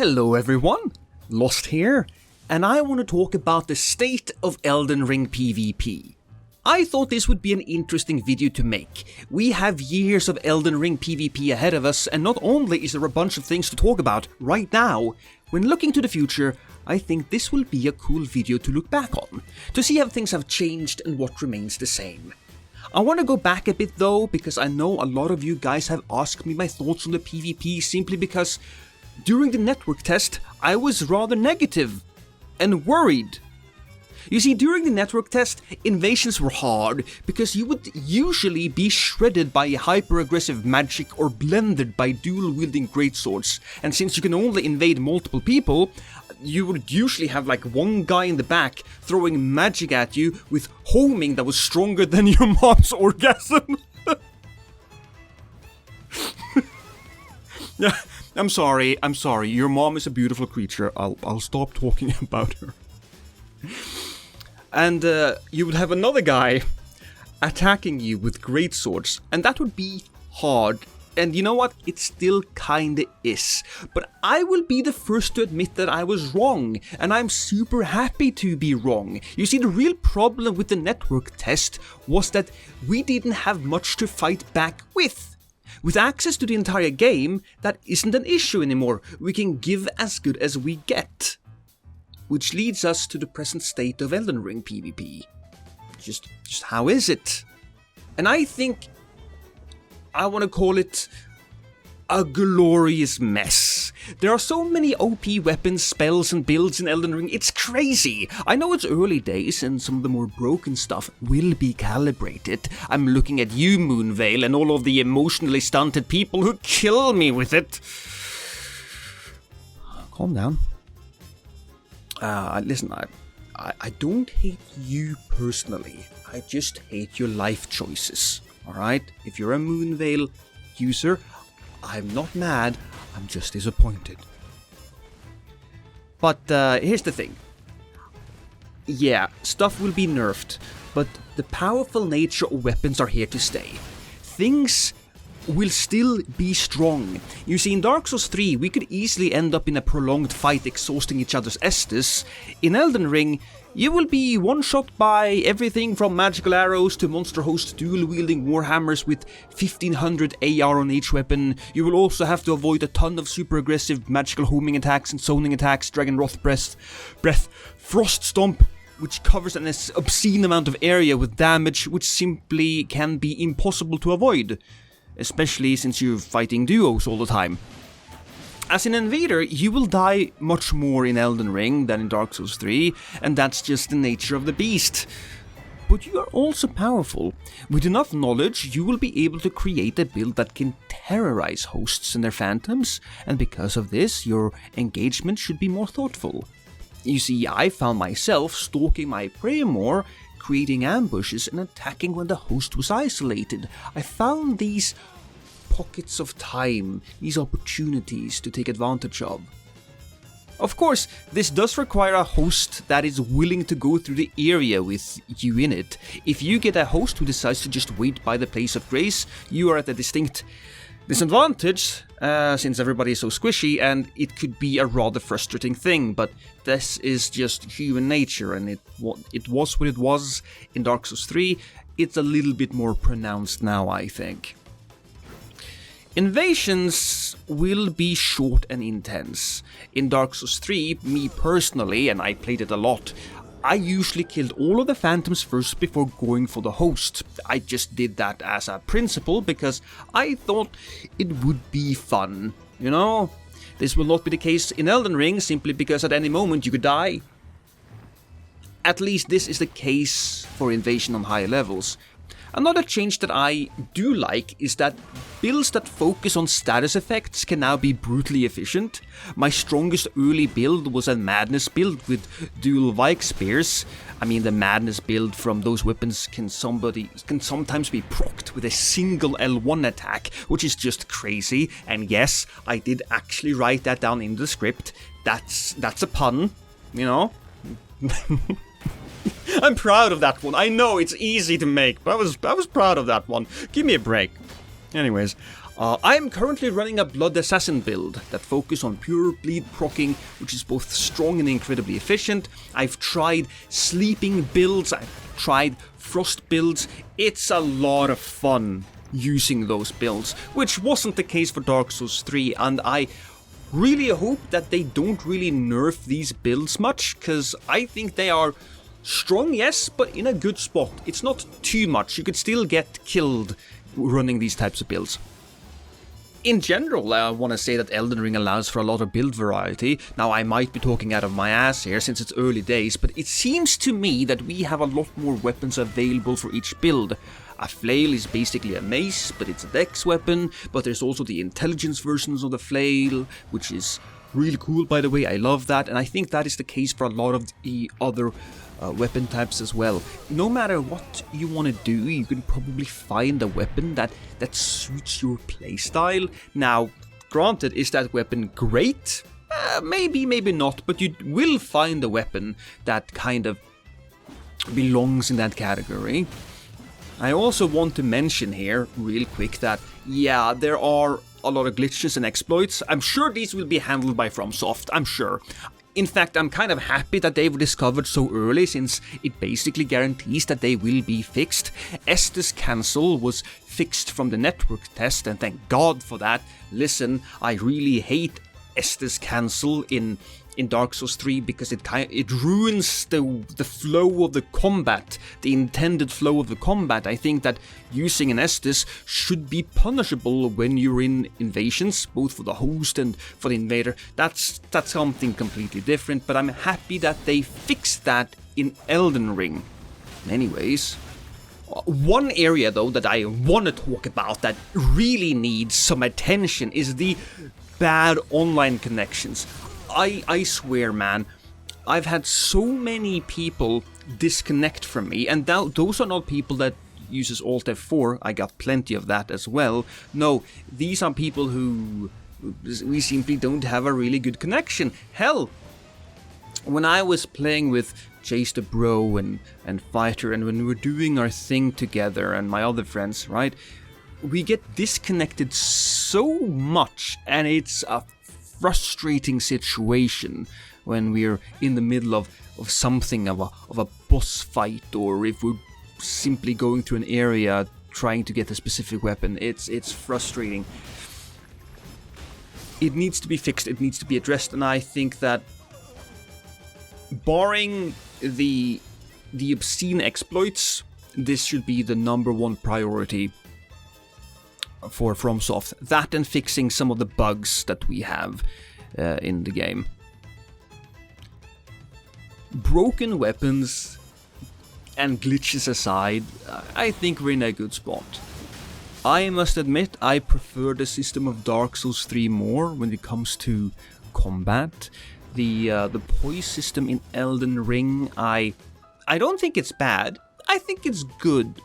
Hello everyone, Lost here, and I want to talk about the state of Elden Ring PvP. I thought this would be an interesting video to make. We have years of Elden Ring PvP ahead of us, and not only is there a bunch of things to talk about right now, when looking to the future, I think this will be a cool video to look back on, to see how things have changed and what remains the same. I want to go back a bit though, because I know a lot of you guys have asked me my thoughts on the PvP simply because during the network test, I was rather negative and worried. You see, during the network test, invasions were hard because you would usually be shredded by hyper-aggressive magic or blended by dual-wielding greatswords, and since you can only invade multiple people, you would usually have like one guy in the back throwing magic at you with homing that was stronger than your mom's orgasm. Yeah. I'm sorry, your mom is a beautiful creature, I'll stop talking about her. And you would have another guy attacking you with greatswords, and that would be hard. And you know what, it still kinda is. But I will be the first to admit that I was wrong, and I'm super happy to be wrong. You see, the real problem with the network test was that we didn't have much to fight back with. With access to the entire game, that isn't an issue anymore. We can give as good as we get. Which leads us to the present state of Elden Ring PvP. Just how is it? And I think I want to call it a glorious mess. There are so many OP weapons, spells and builds in Elden Ring, it's crazy. I know it's early days and some of the more broken stuff will be calibrated. I'm looking at you, Moonveil, and all of the emotionally stunted people who kill me with it. Calm down. Listen, I don't hate you personally. I just hate your life choices, alright? If you're a Moonveil user, I'm not mad, I'm just disappointed. But here's the thing. Yeah, stuff will be nerfed, but the powerful nature of weapons are here to stay. Things will still be strong. You see, in Dark Souls 3, we could easily end up in a prolonged fight exhausting each other's Estus. In Elden Ring, you will be one-shot by everything from magical arrows to monster host dual-wielding warhammers with 1500 AR on each weapon. You will also have to avoid a ton of super-aggressive magical homing attacks and zoning attacks, Dragon Wrath Breath, Frost Stomp, which covers an obscene amount of area with damage which simply can be impossible to avoid, especially since you're fighting duos all the time. As an invader, you will die much more in Elden Ring than in Dark Souls 3, and that's just the nature of the beast. But you are also powerful. With enough knowledge, you will be able to create a build that can terrorize hosts and their phantoms, and because of this, your engagement should be more thoughtful. You see, I found myself stalking my prey more, creating ambushes and attacking when the host was isolated. I found these pockets of time, these opportunities to take advantage of. Of course, this does require a host that is willing to go through the area with you in it. If you get a host who decides to just wait by the place of grace, you are at a distinct disadvantage, since everybody is so squishy, and it could be a rather frustrating thing, but this is just human nature, and it was what it was in Dark Souls 3. It's a little bit more pronounced now, I think. Invasions will be short and intense. In Dark Souls 3, me personally, and I played it a lot, I usually killed all of the phantoms first before going for the host. I just did that as a principle because I thought it would be fun, you know? This will not be the case in Elden Ring simply because at any moment you could die. At least this is the case for invasion on higher levels. Another change that I do like is that builds that focus on status effects can now be brutally efficient. My strongest early build was a Madness build with dual Vike Spears. I mean, the Madness build from those weapons can sometimes be procced with a single L1 attack, which is just crazy. And yes, I did actually write that down in the script. That's a pun, you know? I'm proud of that one. I know it's easy to make, but I was proud of that one. Give me a break. Anyways, I am currently running a Blood Assassin build that focuses on pure bleed proccing, which is both strong and incredibly efficient. I've tried sleeping builds, I've tried frost builds. It's a lot of fun using those builds, which wasn't the case for Dark Souls 3, and I really hope that they don't really nerf these builds much, because I think they are strong, yes, but in a good spot. It's not too much. You could still get killed running these types of builds. In general, I want to say that Elden Ring allows for a lot of build variety. Now, I might be talking out of my ass here since it's early days, but it seems to me that we have a lot more weapons available for each build. A flail is basically a mace, but it's a dex weapon, but there's also the intelligence versions of the flail, which is really cool, by the way. I love that, and I think that is the case for a lot of the other weapon types as well. No matter what you want to do, you can probably find a weapon that suits your playstyle. Now, granted, is that weapon great? Maybe, maybe not, but you will find a weapon that kind of belongs in that category. I also want to mention here, real quick, that yeah, there are a lot of glitches and exploits. I'm sure these will be handled by FromSoft, I'm sure. In fact, I'm kind of happy that they were discovered so early, since it basically guarantees that they will be fixed. Estes Cancel was fixed from the network test, and thank God for that. Listen, I really hate Estes Cancel in Dark Souls 3 because it ruins the flow of the combat, the intended flow of the combat. I think that using an Estes should be punishable when you're in invasions, both for the host and for the invader. That's something completely different, but I'm happy that they fixed that in Elden Ring. Anyways, one area though that I want to talk about that really needs some attention is the bad online connections. I swear, man, I've had so many people disconnect from me, and those are not people that uses Alt F4, I got plenty of that as well. No, these are people who we simply don't have a really good connection. Hell, when I was playing with Chase the Bro and Fighter, and when we were doing our thing together and my other friends, right, we get disconnected so much, and it's a frustrating situation when we're in the middle of something of a boss fight, or if we're simply going through an area trying to get a specific weapon. It's frustrating. It needs to be fixed, it needs to be addressed, and I think that barring the obscene exploits, this should be the #1 priority for FromSoft. That and fixing some of the bugs that we have in the game. Broken weapons and glitches aside, I think we're in a good spot. I must admit, I prefer the system of Dark Souls 3 more when it comes to combat. The poise system in Elden Ring, I don't think it's bad. I think it's good.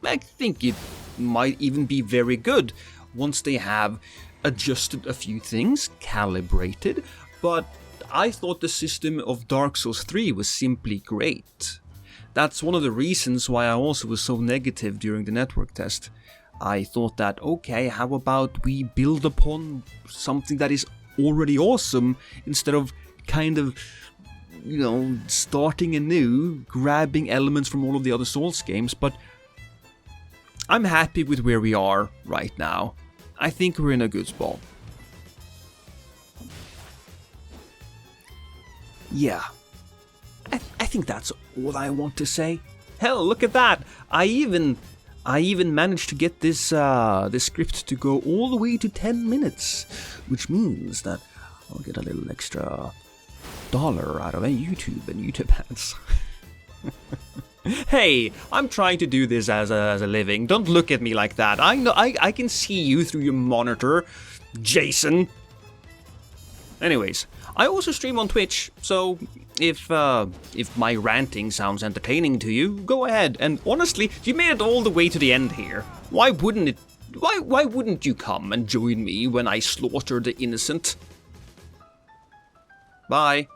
I think it might even be very good once they have adjusted a few things, calibrated, but I thought the system of Dark Souls 3 was simply great. That's one of the reasons why I also was so negative during the network test. I thought that, okay, how about we build upon something that is already awesome instead of kind of, starting anew, grabbing elements from all of the other Souls games, but I'm happy with where we are right now. I think we're in a good spot. Yeah, I think that's all I want to say. Hell, look at that! I even managed to get this script to go all the way to 10 minutes, which means that I'll get a little extra $1 out of YouTube and YouTube ads. Hey, I'm trying to do this as a living. Don't look at me like that. I know I can see you through your monitor, Jason. Anyways, I also stream on Twitch, so if my ranting sounds entertaining to you, go ahead. And honestly, you made it all the way to the end here. Why wouldn't you come and join me when I slaughter the innocent? Bye.